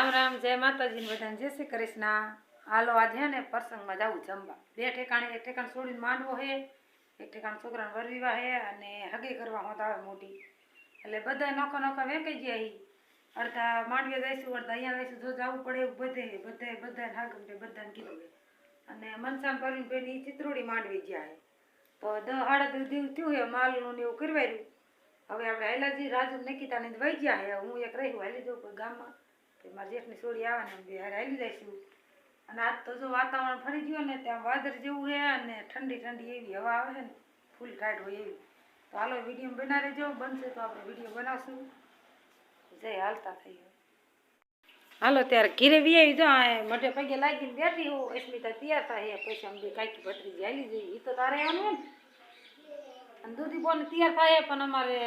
રામ રામ, જય માતાજી ને બધાને જય શ્રી કૃષ્ણ। હાલો આજે હે ને પ્રસંગમાં જાવું જમવા। બે ઠેકાણે, એક ઠેકાણ છોડીને માંડવો હે, એક ઠેકાણ છોકરાને વરવીવા હે અને હગે કરવા હોત આવે મોટી, એટલે બધા નોખા નોખા વેકાઈ ગયા હી। અડધા માંડવે જઈશું, અડધા અહીંયા જઈશું, જો જવું પડે એવું બધાને હાગમ બધાને કીધું હે। અને મનસાન પરવીન બેન ચિત્રોડી માંડવી ગયા હે, તો 10-11 દિવસ થયું હે માલનું ને એવું કરવાયું। હવે આપણે હાઈલાજી રાજુ નિકિતાને વહી ગયા હે, હું એક રહી હાલી જાઉં કોઈ ગામમાં, મારા જેઠની છોડી આવે ને બે હાલી જઈશું। અને આજ તો જો વાતાવરણ ફરી ગયું ને ત્યાં વાદળ જેવું છે અને ઠંડી ઠંડી એવી હવા આવે છે ને ફૂલ ટાઈટ હોય એવી। તો હાલો વિડીયો બના રહેજો, બનશે તો આપણે વિડીયો બનાવશું। જય હાલતા થઈ હાલો ત્યારે ઘીરે વી આવી જો મોઢે પગે લાગીને બેઠી હું અસ્મિતા તૈયાર થાય પછી અમે કાંઈક ભત્રીજી હાલી જઈએ। એ તો તારે આવવાનું હોય ને અને દૂધી બોને તૈયાર થાય પણ અમારે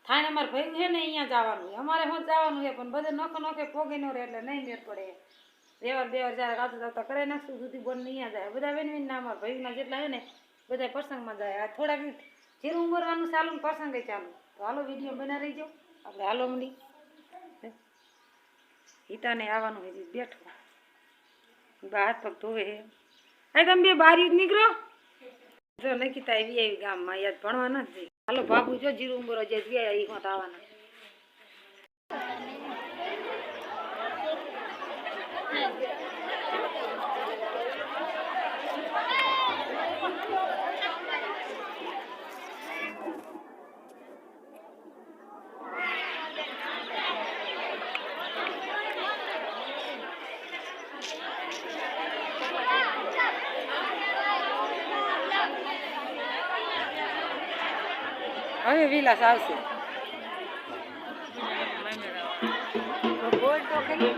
થાણે અમારે ભાઈ છે ને અહીંયા જવાનું અમારે શું જવાનું છે પણ બધે નોખો નોખે પોગી ન રહે એટલે નહીં મેળ પડે। વ્યવહાર જ્યારે ગાતું ગાતા કરે નાખશું દૂધી બોન અહીંયા જાય બધા બેન ના અમારા ભાઈના જેટલા છે ને બધા પ્રસંગમાં જાય। આ થોડાક જીરું ઉમરવાનું ચાલુ ને પ્રસંગે ચાલુ। તો હાલો વિડીયો બના રહી જાઓ આપણે હાલો મંડી હિતાને આવવાનું હજી બેઠો હાથ પગ ધોવે આ તમે બે બારી નીકળો જો નકીતા આવી આવી ગામમાં યાદ ભણવા નથી જઈ। હાલો બાબુ જો જીરું ઉમરો જે ગયા એ હોત આવવાના। હવે વિલાસ આવશે બોલ તો ખરી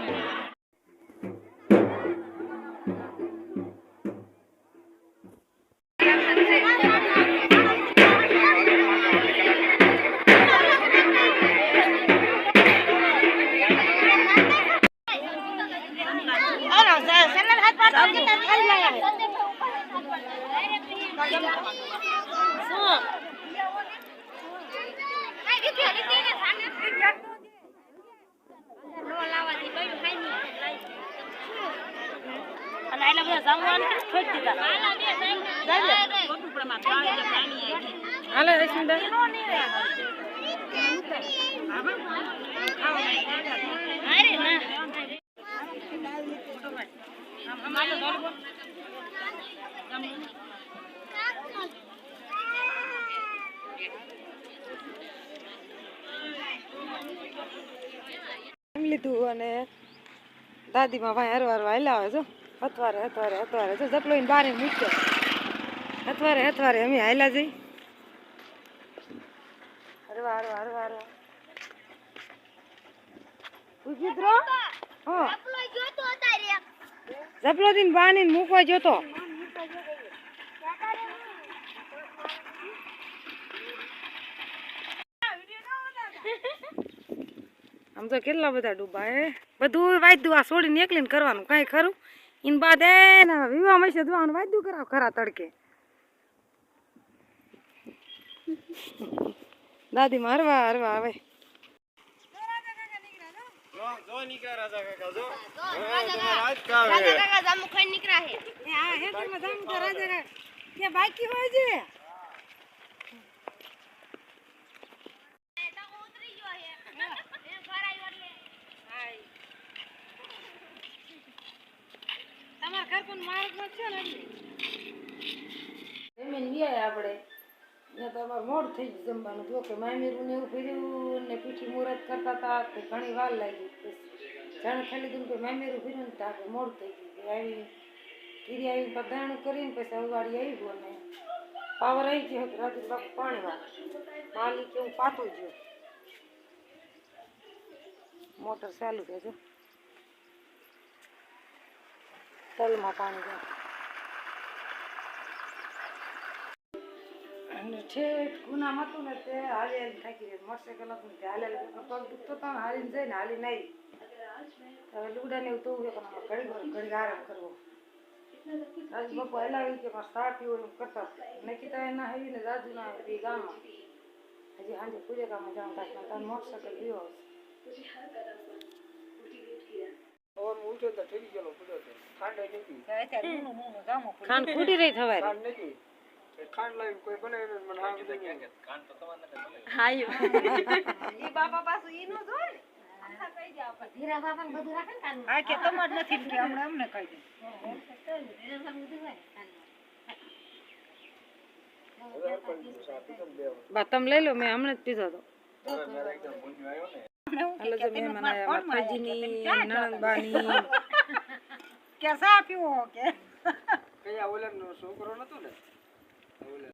લીધું અને દાદીમાં ભાઈ હરવાર હાલ્યા આવે જો હથવારે જો જપલો બારે મૂક્યો હથવારે અમે હાલ્યા જઈ હરવા જપલો થી બાની મૂકવા જોતો આમ તો કેટલા બધા ડૂબા હે બધું વાયદું આ છોડીને એકલીને કરવાનું કાંઈ ખરું ઇન બાદ એના વિવાહ મશે દવાનું વાયદું કરાવ ખરા તડકે દાદી માં હરવા આવે બાકી હોય છે તમારા ઘર પણ માર્ગમાં છે ને જમીન વ્યાય આપણે ત્યાં તો અમારે મોડ થઈ ગયું જમવાનું જો કે માયમેરું ને એવું ફીર્યું ને પીઠી મુહૂર્ત કરતા હતા તો ઘણી વાર લાગી જાણે ખાલી દીધું કે માયમેરું ફીર્યું ને તો આપણે મોડ થઈ ગયું આવી કીરી આવી પધારણું કરીને પછી અવવાડી આવ્યું અને પાવર આવી ગયો રાજુ બાપુ પાણી વાર માલી કે હું પાતું ગયો મોટર ચાલુ છે જો તલમાં પાણી જાય અને ઠેઠ ગુનામાં હતું ને તે હાલી થાકી જાય મોટરસાઇકલ હતું તે હાલે પગ દુખતો હતો હાલીને જઈને હાલીને આવી હવે લુગડા ને એવું તો ઘડી આરામ કરવો રાજુ બાપુ હલાવી કે મારે સા પીવું એમ કરતા નકીતા એના હેવી ને રાજુ ના એ ગામમાં હજી સાંજે પૂજે કામમાં જવાનું થાય તારે મોટરસાઇકલ પીવો और उठे तो ठीक चलो पूरा तो खांड नहीं ખાંડ ખૂટી રહી થવાય खांड नहीं खांड लाइन कोई बने मन हां नहीं खांड तो तमाने હાયો ઈ બાપા પાછું ઈ નો જોય ને આખા કહી દે આપણે ધીરા બાપા ને બધું રાખે ને કાન હા કે તમાર નથી કે હમણે અમને કહી દે ધીરા બાપા બધું હોય બા તમે લઈ લો મેં હમણાં જ પીધો હતો मेरा एकदम मुंह आयो ने એટલે જે મહેમાન આવ્યા માતાજીની નણંદબાની કે સા પીવો કે કયા ઓલા નો છોકરો નતો ને ઓલે